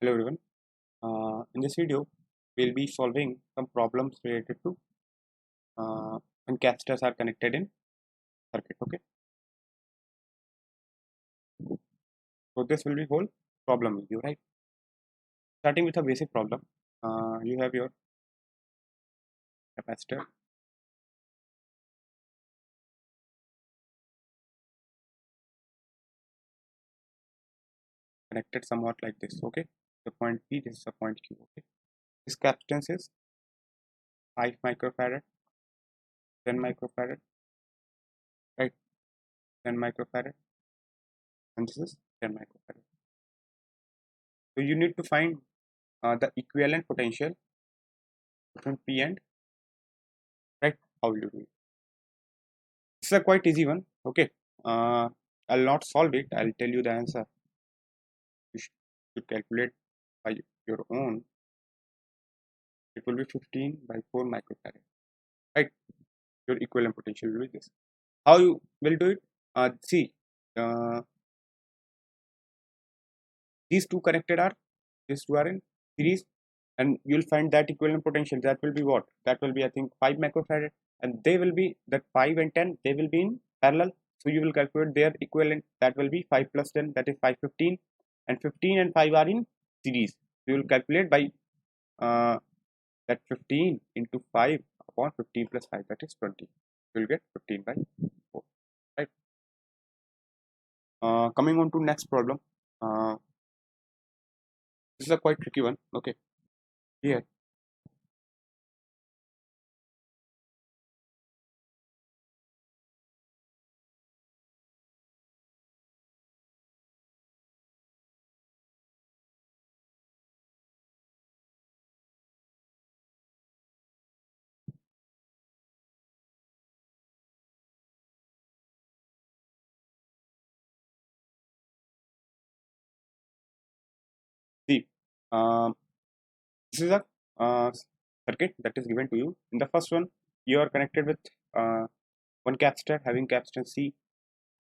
Hello everyone. In this video, we'll be solving some problems related to when capacitors are connected in circuit. Okay. So this will be whole problem review, right? Starting with a basic problem. You have your capacitor connected somewhat like this. Okay. The point P, this is the point Q. Okay. This capacitance is 5 microfarad, 10 microfarad, right? 10 microfarad, and this is 10 microfarad. So you need to find the equivalent potential between P and, right? How will you do it? It's a quite easy one. Okay. I'll not solve it. I'll tell you the answer. You should calculate by your own. It will be 15 by 4 microfarad. Right. Your equivalent potential will be this. How you will do it? See, these two connected are, these two are in series, and you'll find that equivalent potential. That will be what? That will be, I think, 5 microfarad, and they will be that 5 and 10. They will be in parallel. So you will calculate their equivalent. That will be 5 plus 10. That is 515, and 15 and 5 are in series. So you will calculate by that 15 into 5 upon 15 plus 5. That is 20. You will get 15 by 4. Right. Coming on to next problem. This is a quite tricky one. Okay. Here. See. This is a circuit that is given to you. In the first one, you are connected with one capacitor having capacitance C.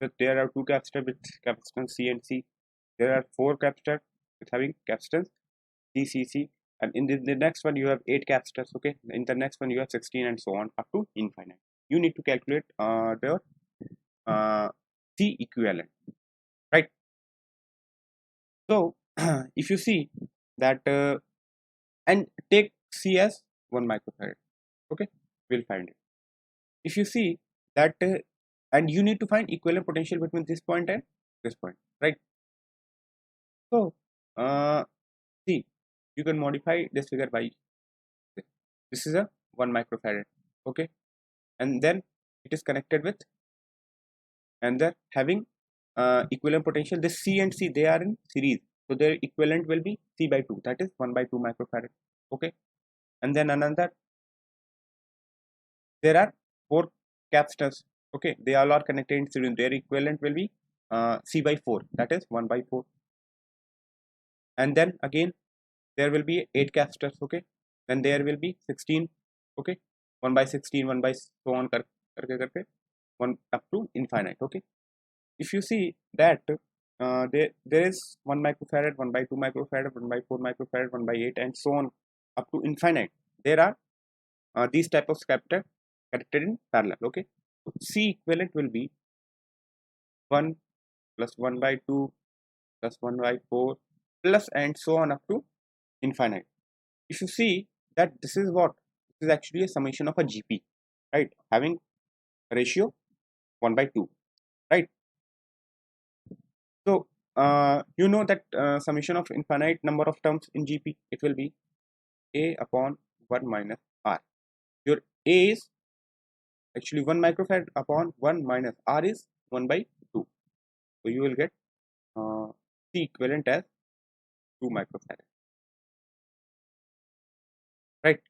But there are two capacitors with capacitance C and C. There are four capacitors with having capacitance D, C, C. And in the next one, you have 8 capacitors. Okay. In the next one, you have 16 and so on up to infinite. You need to calculate the C equivalent, right? So if you see that and take C as 1 microfarad. Okay, we'll find it. If you see that and you need to find equivalent potential between this point and this point, right? So see, you can modify this figure by this is a 1 microfarad. Okay, and then it is connected with, and they're having equivalent potential. This C and C, they are in series, so their equivalent will be C by 2, that is 1 by 2 microfarad. Okay, and then another, there are 4 capacitors. Okay, they all are connected in series. Their equivalent will be C by 4, that is 1 by 4. And then again there will be 8 capacitors. Okay, then there will be 16. Okay, 1 by 16, 1 by so on karke 1 up to infinite. Okay, if you see that there is 1 microfarad, 1 by 2 microfarad, 1 by 4 microfarad, 1 by 8 and so on up to infinite. There are these type of capacitors connected in parallel. Okay, so C equivalent will be 1 plus 1 by 2 plus 1 by 4 plus and so on up to infinite. If you see that this is what, this is actually a summation of a GP, right, having ratio 1 by 2, right? So you know that summation of infinite number of terms in GP, it will be A upon 1 minus R. Your A is actually 1 microfarad upon 1 minus R is 1 by 2. So you will get C equivalent as 2 microfarad. Right?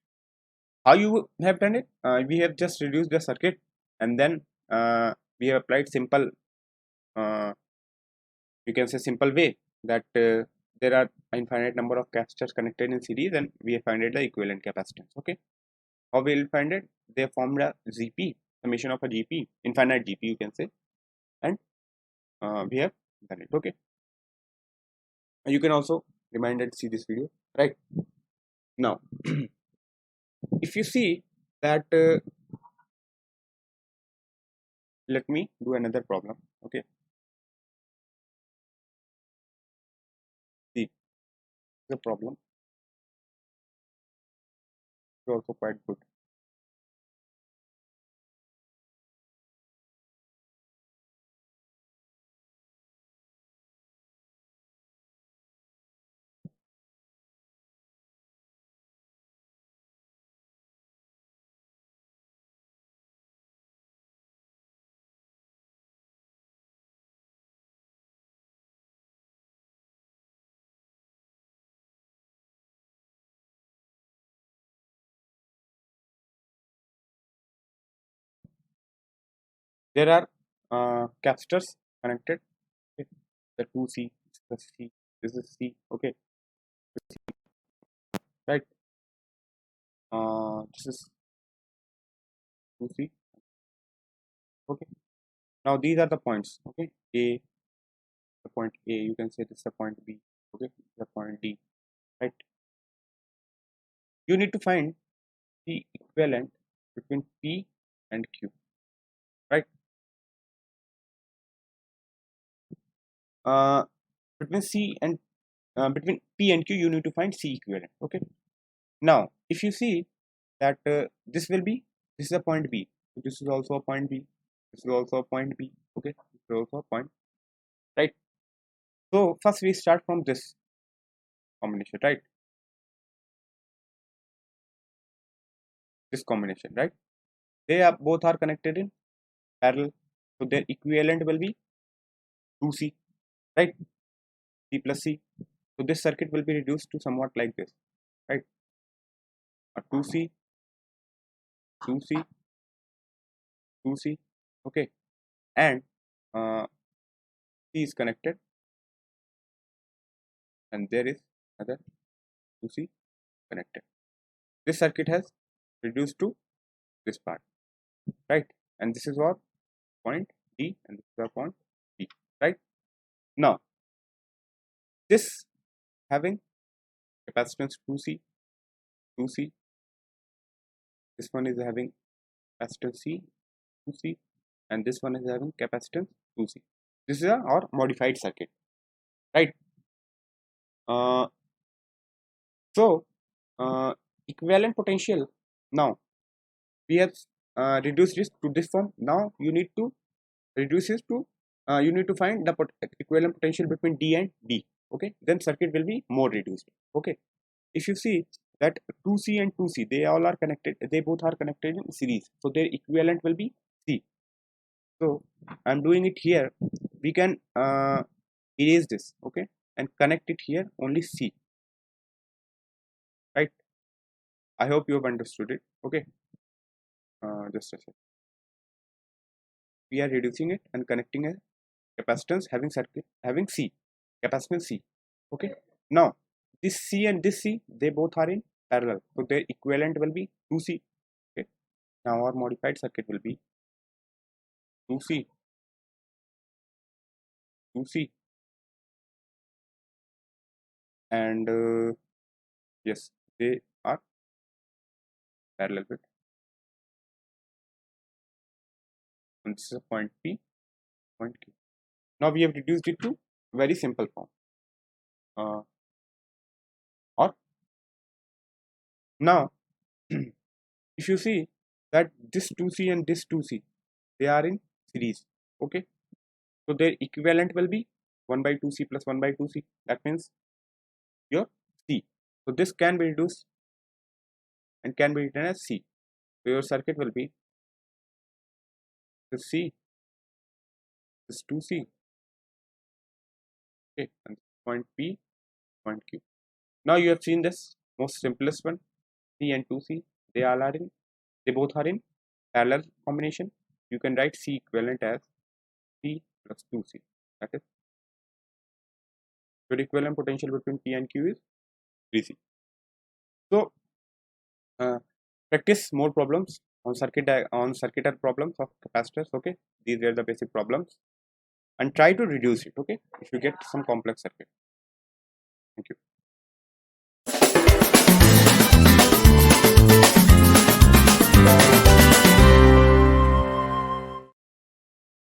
How you have done it? We have just reduced the circuit and then we have applied simple, you can say simple way that there are infinite number of capacitors connected in series and we have found the equivalent capacitance. Okay, how we will find it? They formed a GP, summation of a GP, infinite GP you can say, and we have done it. Okay, you can also remind and see this video, right? Now, if you see that, let me do another problem. Okay, see the problem is also quite good. There are capacitors connected. Okay, the 2C, the C, this is C. Okay, right. This is 2C. Okay. Now these are the points. Okay, A, the point A. You can say this is the point B. Okay, the point D. Right. You need to find the equivalent between P and Q. Right. Uh, between C and between P and Q, you need to find C equivalent. Okay. Now, if you see that this will be, this is a point B. So this is also a point B. This is also a point B. Okay. This is also a point. Right. So first we start from this combination. Right. This combination. Right. They are both are connected in parallel. So their equivalent will be 2C. Right. C plus C. So this circuit will be reduced to somewhat like this. Right. A 2C, 2C, 2C. Okay. And C is connected, and there is another 2C connected. This circuit has reduced to this part, right? And this is what point D, and this is our point B, right? Now, this having capacitance 2C, 2C. This one is having capacitance C, 2C, and this one is having capacitance 2C. This is our modified circuit, right? Uh, so, equivalent potential. Now we have reduced this to this form. Now you need to reduce this to you need to find the equivalent potential between D and D. Okay, then circuit will be more reduced. Okay, if you see that 2C and 2C, they all are connected, they both are connected in series, so their equivalent will be C. So I'm doing it here. We can erase this, okay, and connect it here only C, right? I hope you have understood it. Okay, just a second. We are reducing it and connecting a capacitance having circuit having C, capacitance C. Okay, now this C and this C, they both are in parallel, so their equivalent will be 2C. Okay, now our modified circuit will be 2C, 2C, and yes, they are parallel with, and this is a point P, point Q. Now we have reduced it to very simple form. Or now, if you see that this 2C and this 2C, they are in series. Okay, so their equivalent will be 1 by 2C plus 1 by 2C. That means your C. So this can be reduced and can be written as C. So your circuit will be this C, this 2C, okay, and point P, point Q. Now you have seen this most simplest one, C and 2C. They all are in, they both are in parallel combination. You can write C equivalent as C plus 2C. That is, your equivalent potential between P and Q is 3C. So practice more problems on circuiter problems of capacitors. Okay, these are the basic problems, and try to reduce it. Okay, if you get some complex circuit. Thank you.